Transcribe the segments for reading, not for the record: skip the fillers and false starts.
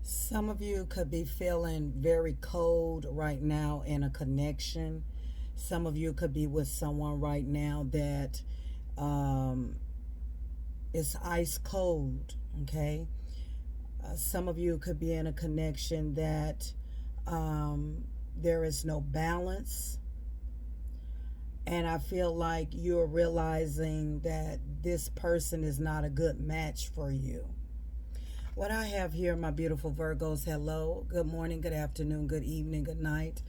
Some of you could be feeling very cold right now in a connection. Some of you could be with someone right now that um, is ice cold, okay? Some of you could be in a connection that um, there is no balance. And I feel like you're realizing that this person is not a good match for you. What I have here, my beautiful Virgos, hello, good morning, good afternoon, good evening, good night.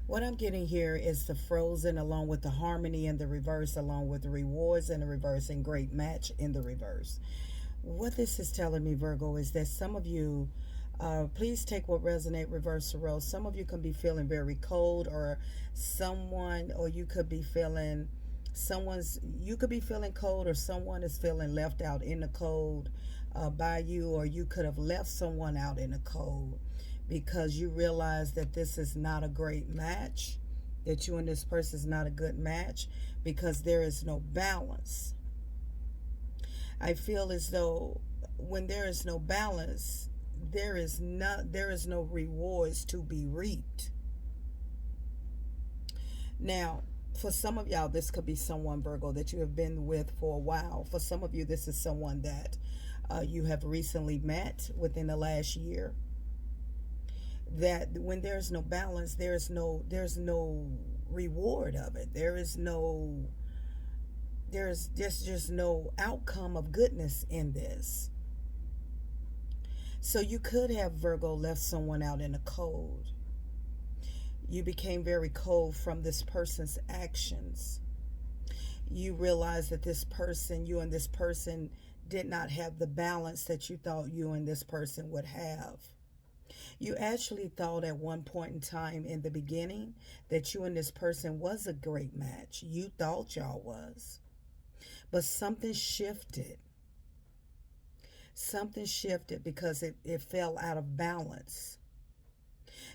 What I'm getting here is the frozen along with the harmony in the reverse, along with the rewards in the reverse, and great match in the reverse. What this is telling me, Virgo, is that some of you, please take what resonate, reverse the role. Some of you can be feeling very cold, or someone, or you could be feeling you could be feeling cold, or someone is feeling left out in the cold by you, or you could have left someone out in the cold because you realize that this is not a great match, that you and this person is not a good match because there is no balance. I feel as though when there is no balance, there is no rewards to be reaped. Now, for some of y'all, this could be someone, Virgo, that you have been with for a while. For some of you, this is someone that you have recently met within the last year. That when there's no balance, there's no reward of it. There's just no outcome of goodness in this. So you could have, Virgo, left someone out in the cold. You became very cold from this person's actions. You realized that you and this person did not have the balance that you thought you and this person would have. You actually thought at one point in time in the beginning that you and this person was a great match. You thought y'all was. But something shifted. Something shifted because it fell out of balance.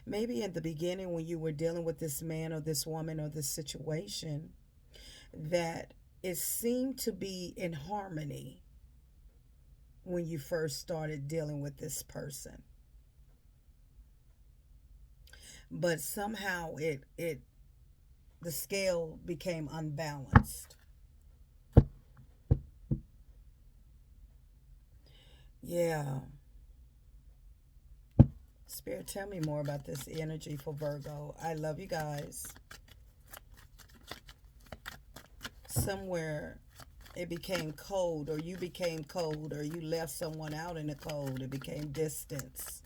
Maybe in the beginning when you were dealing with this man or this woman or this situation, that it seemed to be in harmony when you first started dealing with this person. But somehow the scale became unbalanced. Yeah. Spirit, tell me more about this energy for Virgo. I love you guys. Somewhere it became cold, or you became cold, or you left someone out in the cold. It became distance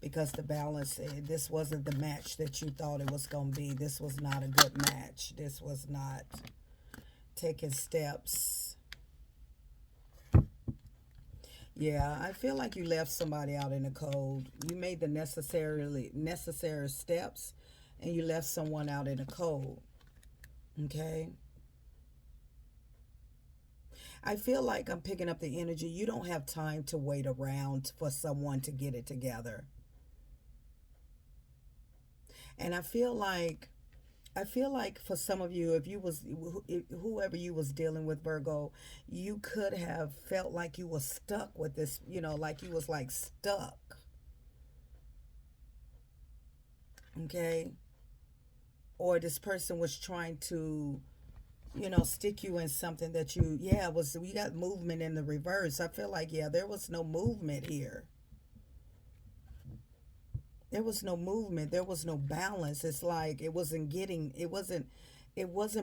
because the balance, this wasn't the match that you thought it was going to be. This was not a good match. This was not taking steps. Yeah, I feel like you left somebody out in the cold. You made the necessary steps and you left someone out in the cold. Okay? I feel like I'm picking up the energy. You don't have time to wait around for someone to get it together. And I feel like for some of you, whoever you was dealing with, Virgo, you could have felt like you were stuck with this, like you was like stuck. Okay? Or this person was trying to, stick you in something that we got movement in the reverse. I feel like, there was no movement here. There was no movement. There was no balance. It's like it wasn't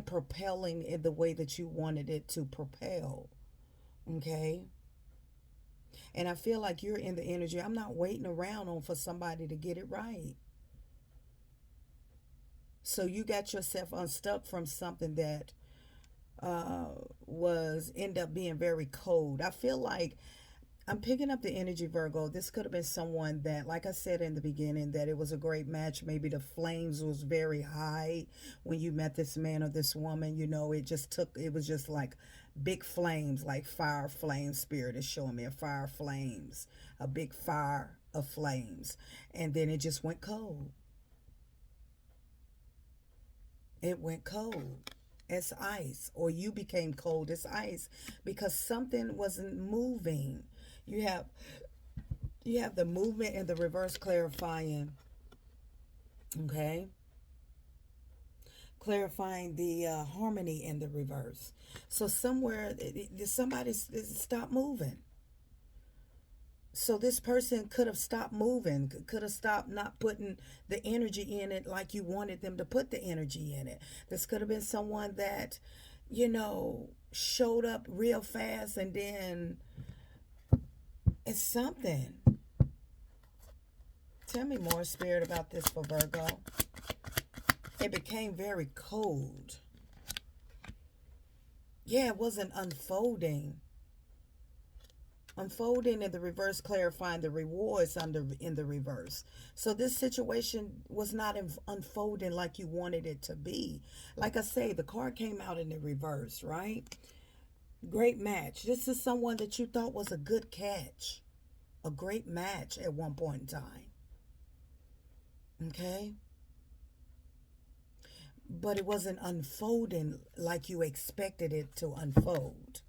propelling in the way that you wanted it to propel. Okay? And I feel like you're in the energy. I'm not waiting around on for somebody to get it right. So you got yourself unstuck from something that was end up being very cold. I feel like I'm picking up the energy, Virgo. This could have been someone that, like I said in the beginning, that it was a great match. Maybe the flames was very high when you met this man or this woman. It was just like big flames, like fire flames. Spirit is showing me a fire flames, a big fire of flames. And then it just went cold. It went cold as ice, or you became cold as ice because something wasn't moving. You have You have the movement and the reverse clarifying. Okay. Clarifying the harmony in the reverse. So somewhere somebody stopped moving. So this person could have stopped moving, could have stopped not putting the energy in it like you wanted them to put the energy in it. This could have been someone that, showed up real fast, and then it's something. Tell me more, Spirit, about this for Virgo. It became very cold. Yeah, it wasn't unfolding. Unfolding in the reverse, clarifying the rewards in the reverse. So this situation was not unfolding like you wanted it to be. Like I say, the card came out in the reverse, right? Great match. This is someone that you thought was a good catch, a great match at one point in time. Okay? But it wasn't unfolding like you expected it to unfold.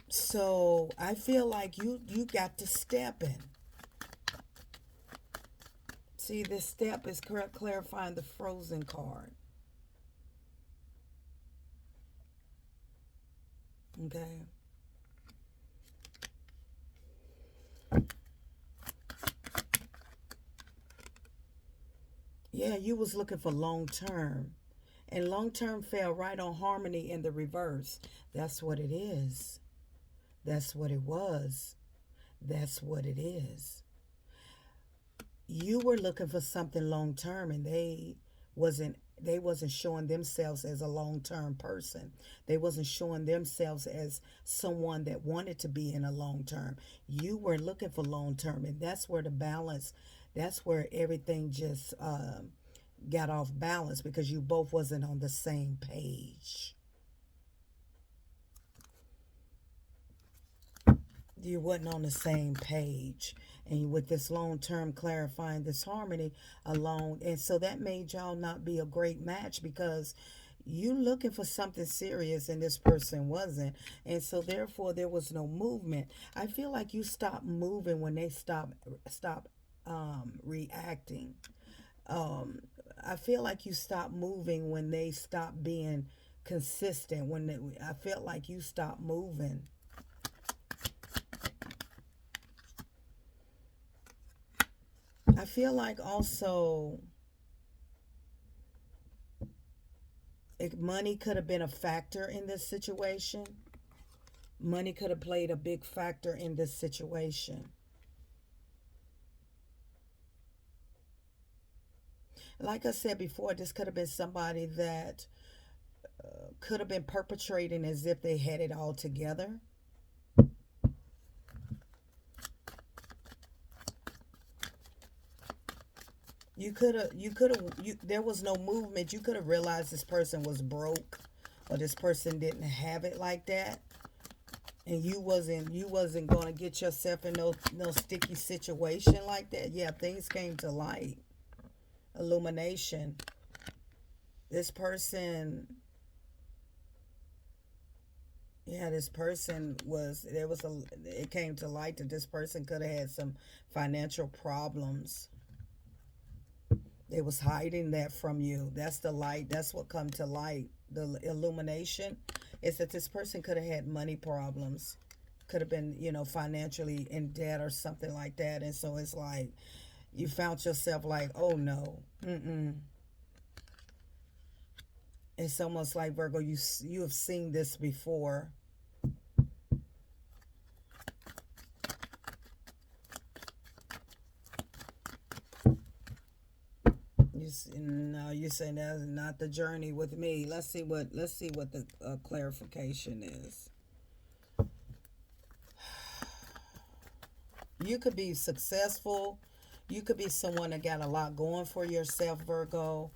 So I feel like you got to step in. See, this step is clarifying the frozen card. Okay. Yeah, you was looking for long term. And long term fell right on harmony in the reverse. That's what it is. That's what it was. That's what it is. You were looking for something long term, and they wasn't showing themselves as a long-term person. They wasn't showing themselves as someone that wanted to be in a long term. You were looking for long term, and that's where the balance, that's where everything just got off balance, because you both wasn't on the same page. You wasn't on the same page. And with this long term clarifying this harmony alone, and so that made y'all not be a great match, because you looking for something serious and this person wasn't, and so therefore there was no movement. I feel like you stopped moving when they stopped reacting. um I feel like you stopped moving when they stopped being consistent. I felt like you stopped moving. I feel like also money could have been a factor in this situation. Money could have played a big factor in this situation. Like I said before, this could have been somebody that could have been perpetrating as if they had it all together. There was no movement. You could have realized this person was broke, or this person didn't have it like that. And you wasn't going to get yourself in no sticky situation like that. Yeah, things came to light. Illumination. This person, yeah, this person was there was a it came to light that this person could have had some financial problems. They was hiding that from you. That's the light. That's what come to light. The illumination is that this person could have had money problems, could have been, financially in debt or something like that. And so it's like you found yourself like, oh no, it's almost like, Virgo, you have seen this before. No, you're saying that's not the journey with me. Let's see what the clarification is. You could be successful. You could be someone that got a lot going for yourself, Virgo.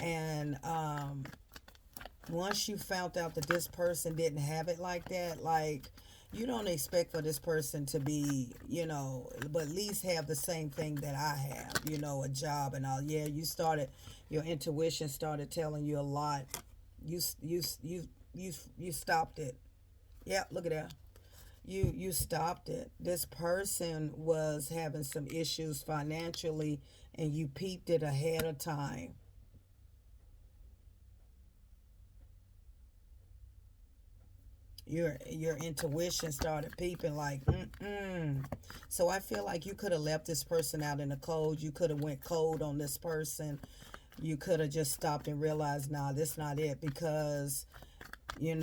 And once you found out that this person didn't have it like that, like, you don't expect for this person to be, but at least have the same thing that I have, a job and all. Yeah, your intuition started telling you a lot. You stopped it. Yeah, look at that. You stopped it. This person was having some issues financially, and you peeped it ahead of time. Your intuition started peeping like, mm-mm. So I feel like you could have left this person out in the cold. You could have went cold on this person. You could have just stopped and realized, nah, this not it, because it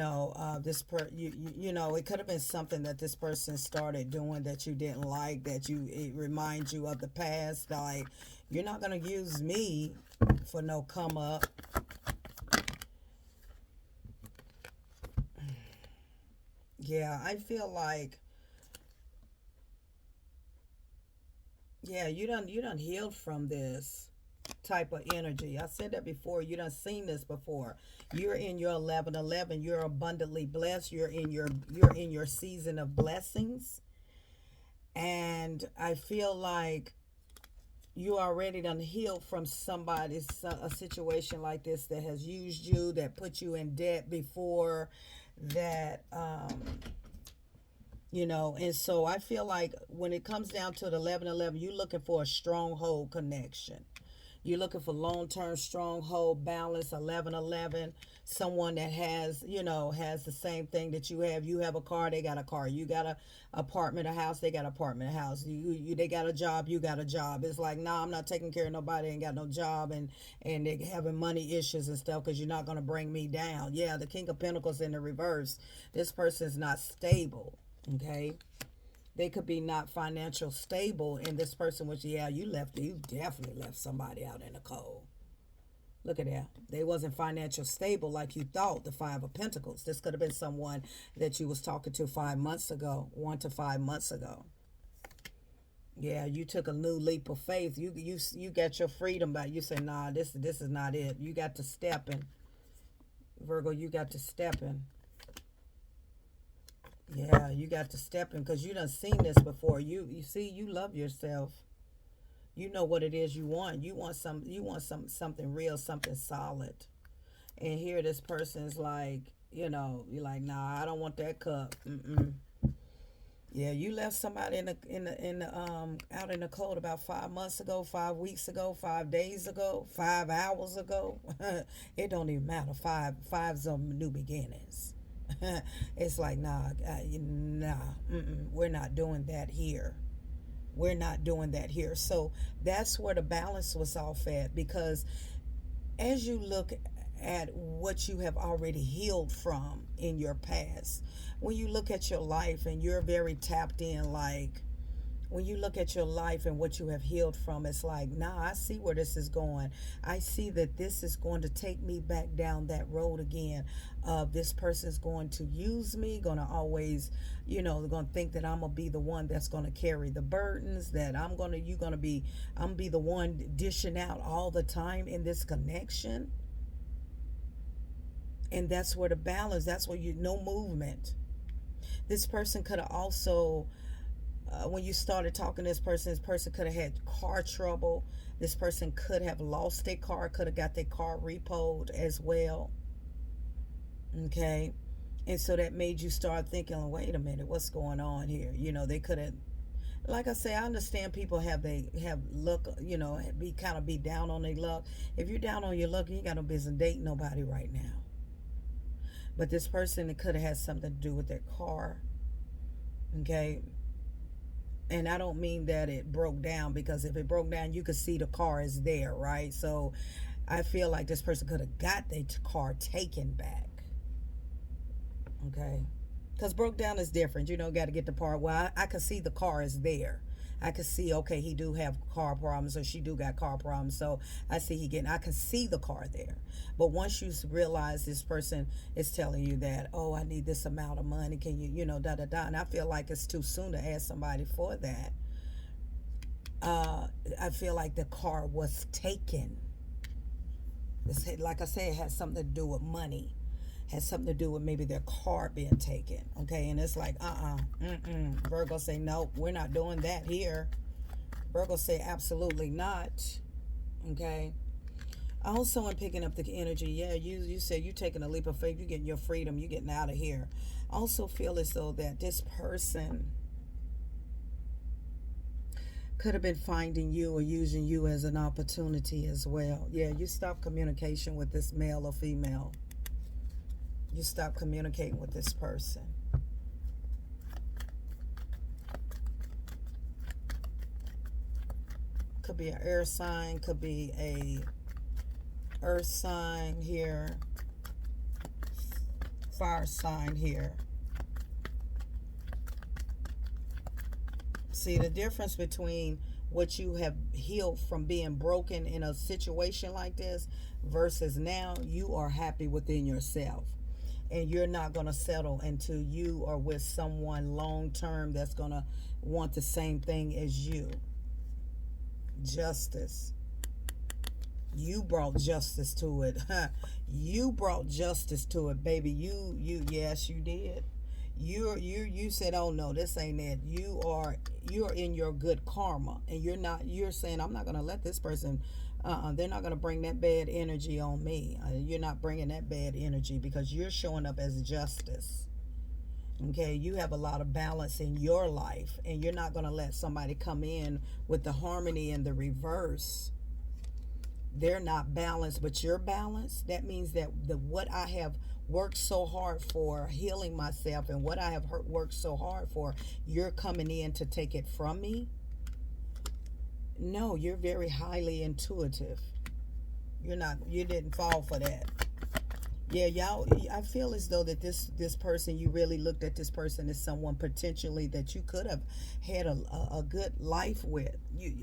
could have been something that this person started doing that you didn't like, that it reminds you of the past. Like, you're not gonna use me for no come up. Yeah, I feel like, yeah, you done healed from this type of energy. I said that before. You done seen this before. You're in your 1111. You're abundantly blessed. You're in your season of blessings. And I feel like you already done healed from somebody's a situation like this that has used you, that put you in debt before, that and so I feel like when it comes down to the 1111, you're looking for a stronghold connection. You're looking for long-term stronghold balance. 1111, someone that has the same thing that you have. You have a car, they got a car. You got a apartment, a house, they got an apartment, a house. They got a job, you got a job. It's like, nah, I'm not taking care of nobody. Ain't got no job, and they having money issues and stuff because you're not gonna bring me down. Yeah, the King of Pentacles in the reverse. This person's not stable. Okay, they could be not financial stable, and this person was, yeah, you definitely left somebody out in the cold. Look at that. They wasn't financial stable like you thought. The Five of Pentacles, this could have been someone that you was talking to 5 months ago, 1 to 5 months ago. Yeah, you took a new leap of faith. You got your freedom back. You said, nah, this is not it. You got to step in, Virgo. You got to step in. Yeah, you got to step in, because you done seen this before. You see, you love yourself. You know what it is you want. You want something real, something solid. And here this person's like, you're like, nah, I don't want that cup. Mm-mm. Yeah, you left somebody in the out in the cold about 5 months ago, 5 weeks ago, 5 days ago, 5 hours ago. It don't even matter. Five's of new beginnings. It's like, we're not doing that here. We're not doing that here. So that's where the balance was off at, because as you look at what you have already healed from in your past, when you look at your life and you're very tapped in, like, when you look at your life and what you have healed from, it's like, nah, I see where this is going. I see that this is going to take me back down that road again. This person's going to use me, going to always, they're going to think that I'm going to be the one that's going to carry the burdens, that I'm going to be the one dishing out all the time in this connection. And that's where the balance, that's where no movement. This person could have also, when you started talking to this person could have had car trouble. This person could have lost their car, could have got their car repoed as well. Okay. And so that made you start thinking, wait a minute, what's going on here? They could have, like I say, I understand people have luck, be down on their luck. If you're down on your luck, you ain't got no business dating nobody right now. But this person, it could have had something to do with their car. Okay. And I don't mean that it broke down, because if it broke down, you could see the car is there, right? So I feel like this person could have got their car taken back. Okay. Because broke down is different. Got to get the part. Well, I can see the car is there. I can see, okay, he do have car problems, or she do got car problems. So I see I can see the car there. But once you realize this person is telling you that, oh, I need this amount of money, can you, and I feel like it's too soon to ask somebody for that. I feel like the car was taken. Like I said, it has something to do with money. Has something to do with maybe their car being taken. Okay, and it's like, Virgo say, nope, we're not doing that here. Virgo say, absolutely not. Okay. Also, in picking up the energy, yeah, you said you're taking a leap of faith, you're getting your freedom, you're getting out of here. Also, feel as though that this person could have been finding you or using you as an opportunity as well. Yeah, you stop communication with this male or female. You stop communicating with this person. Could be an air sign, could be a earth sign here, fire sign here. See the difference between what you have healed from being broken in a situation like this versus now you are happy within yourself. And you're not going to settle until you are with someone long term that's going to want the same thing as you. Justice. You brought justice to it. You brought justice to it, baby. Yes, you did. You said, oh no, this ain't it. You're in your good karma, and you're saying, I'm not gonna let this person. They're not gonna bring that bad energy on me. You're not bringing that bad energy because you're showing up as justice. Okay, you have a lot of balance in your life, and you're not gonna let somebody come in with the harmony and the reverse. They're not balanced, but you're balanced. That means that what I have worked so hard for, healing myself, and what I have worked so hard for, you're coming in to take it from me. No, you're very highly intuitive. You didn't fall for that. Yeah, y'all, I feel as though that this person, you really looked at this person as someone potentially that you could have had a good life with.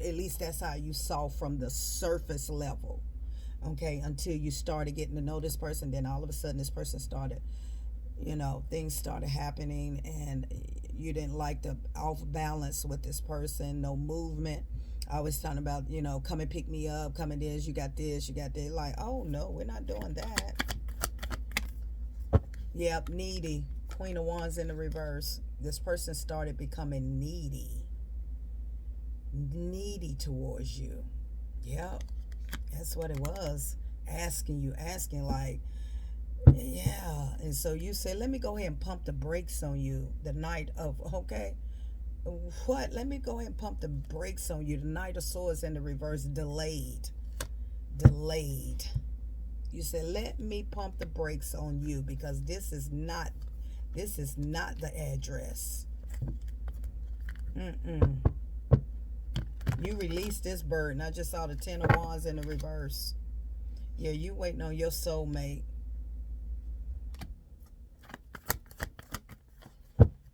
At least that's how you saw from the surface level. Okay, until you started getting to know this person, then all of a sudden this person started, things started happening, and you didn't like the off balance with this person, no movement. I was talking about, come and pick me up, come and this, you got this, you got that. Like, oh no, we're not doing that. Yep, needy. Queen of Wands in the reverse. This person started becoming needy. Needy towards you. Yep, that's what it was. Asking like, yeah. And so you say, let me go ahead and pump the brakes on you the night of, okay? What? Let me go ahead and pump the brakes on you. The Knight of Swords in the reverse. Delayed. You said, let me pump the brakes on you because this is not the address. You released this burden. I just saw the Ten of Wands in the reverse. Yeah, you waiting on your soulmate.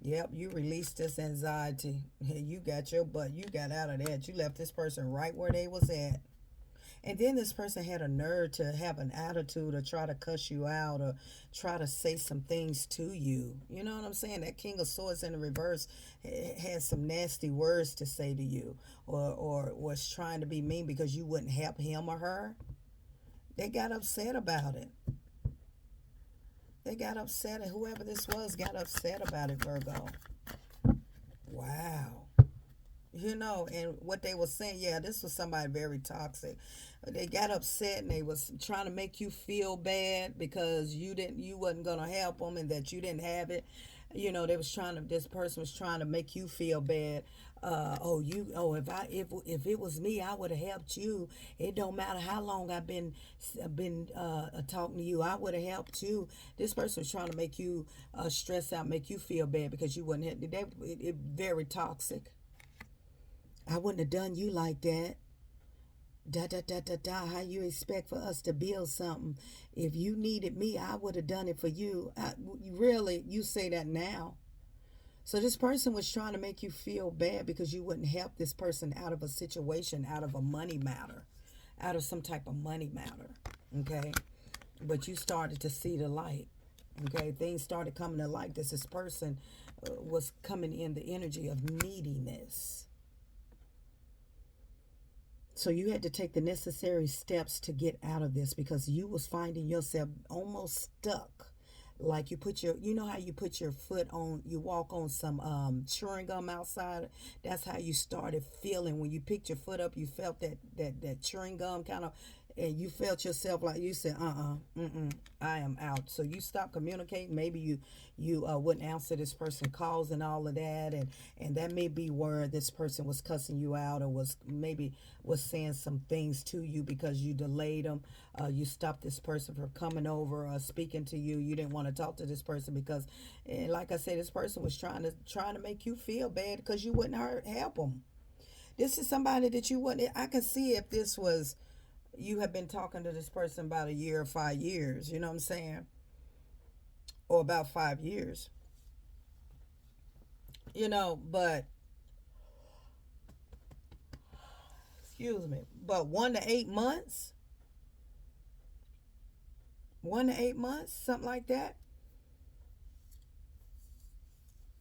Yep, you released this anxiety. You got your butt. You got out of that. You left this person right where they was at. And then this person had a nerve to have an attitude or try to cuss you out or try to say some things to you. You know what I'm saying? That King of Swords in the reverse had some nasty words to say to you, or was trying to be mean because you wouldn't help him or her. They got upset about it. They got upset, and whoever this was got upset about it, Virgo. Wow. And what they were saying, yeah, this was somebody very toxic. They got upset and they was trying to make you feel bad because you wasn't gonna help them and that you didn't have it. This person was trying to make you feel bad. If it was me, I would have helped you. It don't matter how long I've been talking to you, I would have helped you. This person was trying to make you stress out, make you feel bad because you wouldn't. It very toxic. I wouldn't have done you like that. How you expect for us to build something? If you needed me, I would have done it for you. Really, you say that now. So this person was trying to make you feel bad because you wouldn't help this person out of a situation, out of a money matter, out of some type of money matter. Okay? But you started to see the light. Okay? Things started coming to light. This person was coming in the energy of neediness. So you had to take the necessary steps to get out of this because you was finding yourself almost stuck. Like you know how you put your foot on, you walk on some chewing gum outside. That's how you started feeling when you picked your foot up. You felt that chewing gum kind of and you felt yourself like you said, I am out. So you stop communicating. Maybe you wouldn't answer this person calls and all of that, and that may be where this person was cussing you out, or was saying some things to you because you delayed them. You stopped this person from coming over or speaking to you. You didn't want to talk to this person because, and like I said, this person was trying to make you feel bad because you wouldn't help them. This is somebody that you wouldn't. I can see if this was, you have been talking to this person about a year or 5 years, you know what I'm saying? Or about 5 years, but, excuse me, but 1 to 8 months, 1 to 8 months, something like that.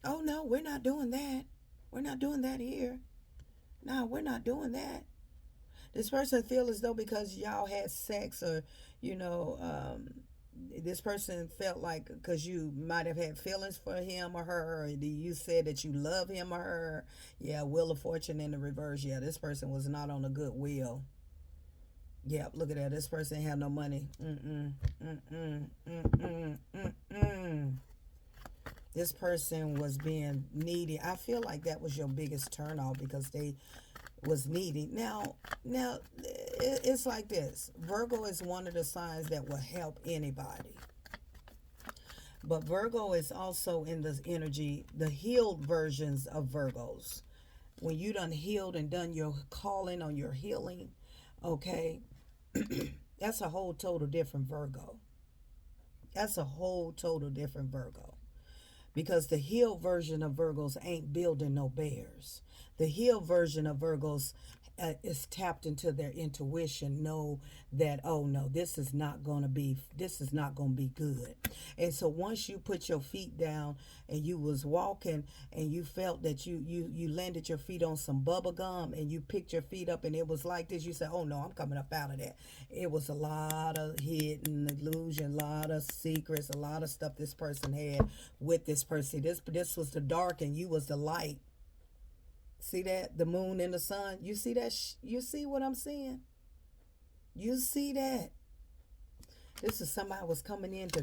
Oh, no, we're not doing that. We're not doing that here. No, we're not doing that. This person feel as though because y'all had sex, or you know this person felt like because you might have had feelings for him or her, or you said that you love him or her. Yeah, wheel of fortune in the reverse. Yeah, this person was not on a good wheel. Yep, look at that. This person had no money. This person was being needy. I feel like that was your biggest turnoff because they was needy. Now, it's like this. Virgo is one of the signs that will help anybody. But Virgo is also in the energy, the healed versions of Virgos. When you done healed and done your calling on your healing, okay, that's a whole total different Virgo. That's a whole total different Virgo. Because the healed version of Virgos ain't building no bears. The healed version of Virgos is tapped into their intuition, know that, oh no, this is not going to be good. And so once you put your feet down and you was walking and you felt that you landed your feet on some bubble gum and you picked your feet up and it was like this, you said, oh no, I'm coming up out of that. It was a lot of hidden illusion, a lot of secrets, a lot of stuff this person had with this person. This was the dark and you was the light. See that? The moon and the sun. You see that? You see what I'm saying? You see that? This is somebody was coming in to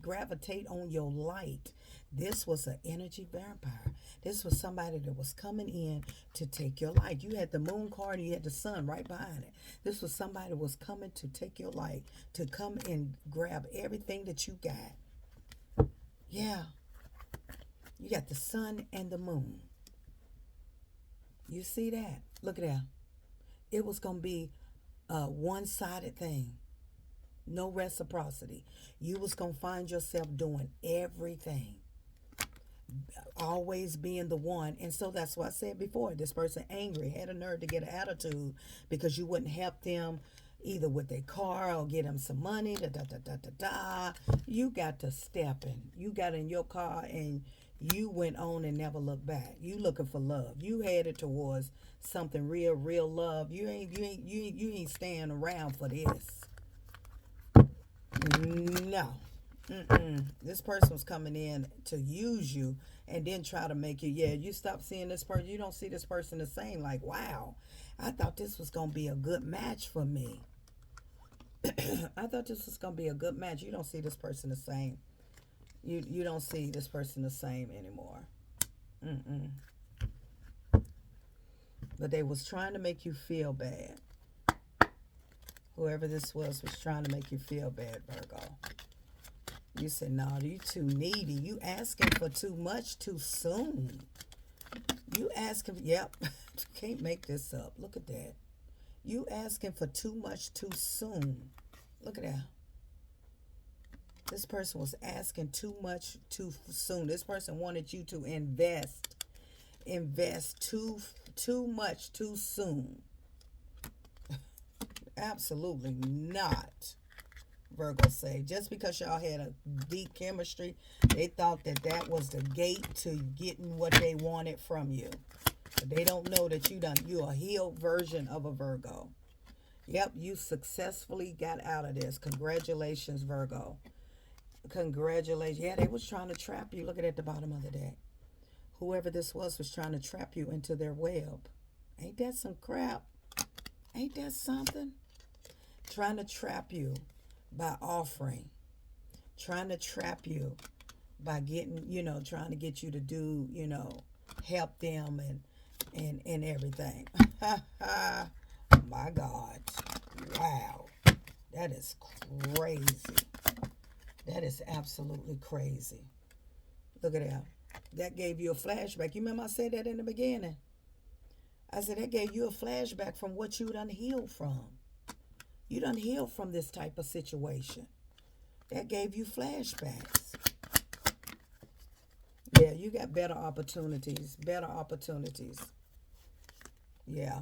gravitate on your light. This was an energy vampire. This was somebody that was coming in to take your light. You had the moon card and you had the sun right behind it. This was somebody that was coming to take your light, to come and grab everything that you got. Yeah. You got the sun and the moon. You see that? Look at that. It was going to be a one-sided thing. No reciprocity. You was going to find yourself doing everything. Always being the one. And so that's what I said before. This person angry, had a nerve to get an attitude because you wouldn't help them either with their car or get them some money. You got to step in. You got in your car and you went on and never looked back. You looking for love. You headed towards something real love. You ain't staying around for this. No. This person was coming in to use you and then try to make you, you stop seeing this person. You don't see this person the same. Like, wow, I thought this was going to be a good match for me. I thought this was going to be a good match. You don't see this person the same. You don't see this person the same anymore. But they was trying to make you feel bad. Whoever this was trying to make you feel bad, Virgo. You said, no, you too needy. You asking for too much too soon. You asking, yep, can't make this up. Look at that. You asking for too much too soon. Look at that. This person was asking too much too soon. This person wanted you to invest too much too soon. Absolutely not. Virgo say, just because y'all had a deep chemistry, they thought that was the gate to getting what they wanted from you. But they don't know that you're a healed version of a Virgo. Yep, you successfully got out of this. Congratulations, Virgo. Congratulations. Yeah, they was trying to trap you. Look at the bottom of the deck. Whoever this was trying to trap you into their web. Ain't that some crap? Ain't that something? trying to trap you by offering, trying to trap you by getting, trying to get you to do, help them and everything. My God. Wow. That is crazy. That is absolutely crazy. Look at that. That gave you a flashback. You remember I said that in the beginning? I said that gave you a flashback from what you done healed from. You done healed from this type of situation. That gave you flashbacks. Yeah, you got better opportunities. Better opportunities. Yeah.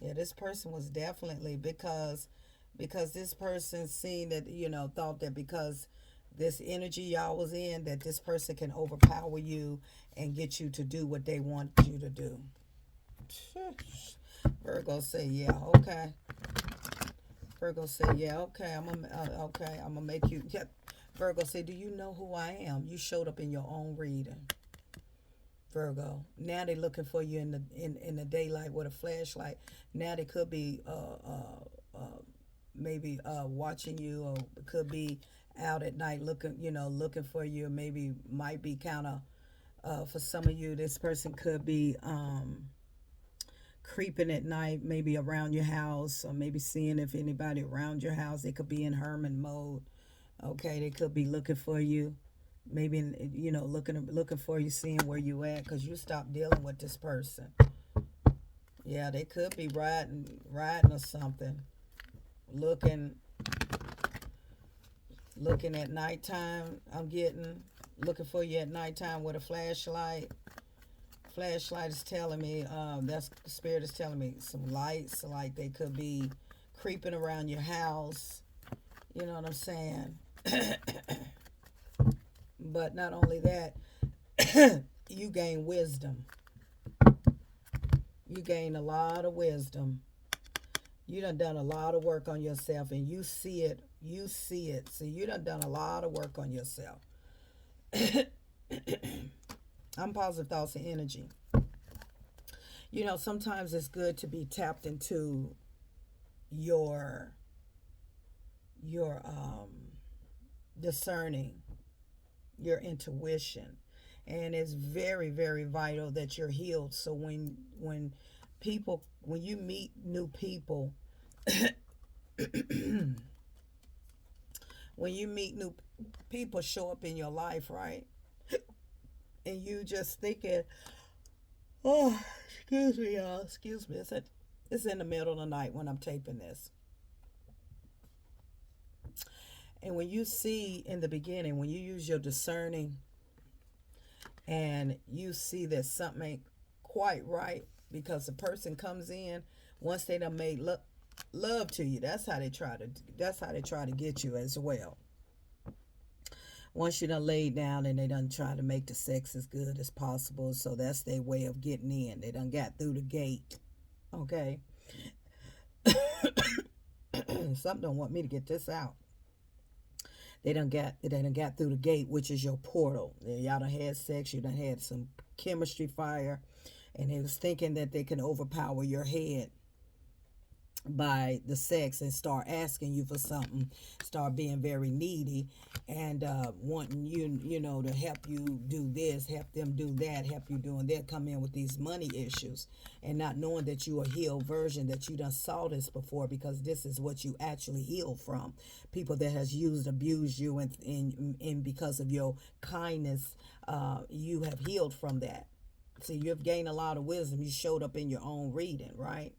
Yeah, this person was definitely because this person seen that, thought that because this energy y'all was in, that this person can overpower you and get you to do what they want you to do. Virgo say, yeah, okay. Virgo say, yeah, okay. I'm gonna make you. Yeah. Virgo say, do you know who I am? You showed up in your own reading. Virgo. Now they looking for you in the daylight with a flashlight. Now they could be maybe watching you, or could be out at night looking for you. Maybe might be kind of for some of you, this person could be creeping at night, maybe around your house, or maybe seeing if anybody around your house. They could be in hermit mode. Okay, they could be looking for you. Maybe looking for you, seeing where you at, because you stopped dealing with this person. Yeah, they could be riding or something. Looking at nighttime. I'm getting looking for you at nighttime with a flashlight. Flashlight is telling me, that's spirit is telling me some lights, like they could be creeping around your house. You know what I'm saying? But not only that, you gain wisdom. You gain a lot of wisdom. You done a lot of work on yourself, and you see it. You see it. So you done a lot of work on yourself. I'm positive thoughts and energy. Sometimes it's good to be tapped into your discerning, your intuition, and it's very, very vital that you're healed. So when you meet new people, when you meet new people show up in your life, right? And you just thinking, oh, excuse me, y'all, excuse me. It's in the middle of the night when I'm taping this. And when you see in the beginning, when you use your discerning and you see that something ain't quite right, because the person comes in, once they done made love to you, that's how they try to get you as well. Once you done laid down and they done try to make the sex as good as possible, so that's their way of getting in. They done got through the gate. Okay. Something don't want me to get this out. They done got through the gate, which is your portal. Y'all done had sex, you done had some chemistry fire, and they was thinking that they can overpower your head by the sex and start asking you for something, start being very needy, and wanting you to help you do this, help them do that, help you doing that, come in with these money issues, and not knowing that you a healed version, that you done saw this before, because this is what you actually healed from. People that has abused you, and because of your kindness, you have healed from that. See, you've gained a lot of wisdom. You showed up in your own reading, right?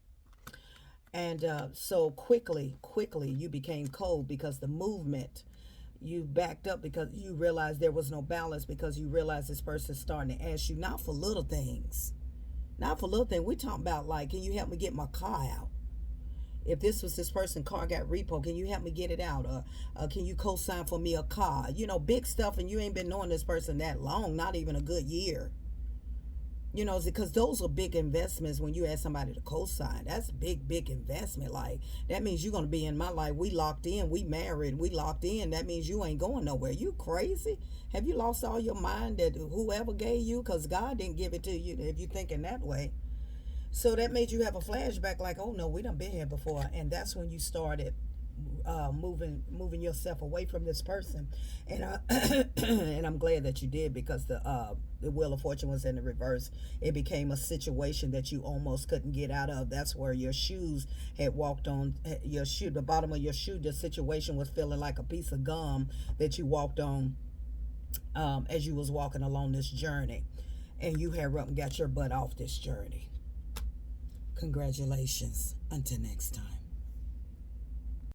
And so quickly you became cold, because the movement, you backed up, because you realized there was no balance, because you realized this person's starting to ask you, not for little things. We talking about, like, can you help me get my car out? If this was this person's car got repo, can you help me get it out? Can you co-sign for me a car? Big stuff, and you ain't been knowing this person that long, not even a good year. Because those are big investments. When you ask somebody to co-sign, that's a big investment. Like, that means you're going to be in my life. We locked in, we married, we locked in. That means you ain't going nowhere. You crazy? Have you lost all your mind that whoever gave you? Because God didn't give it to you if you're thinking that way. So that made you have a flashback like, oh no, we done been here before. And that's when you started moving yourself away from this person. And and I'm glad that you did, because the Wheel of Fortune was in the reverse. It became a situation that you almost couldn't get out of. That's where your shoes had walked on your shoe, the bottom of your shoe. The situation was feeling like a piece of gum that you walked on as you was walking along this journey, and you had up and got your butt off this journey. Congratulations. Until next time.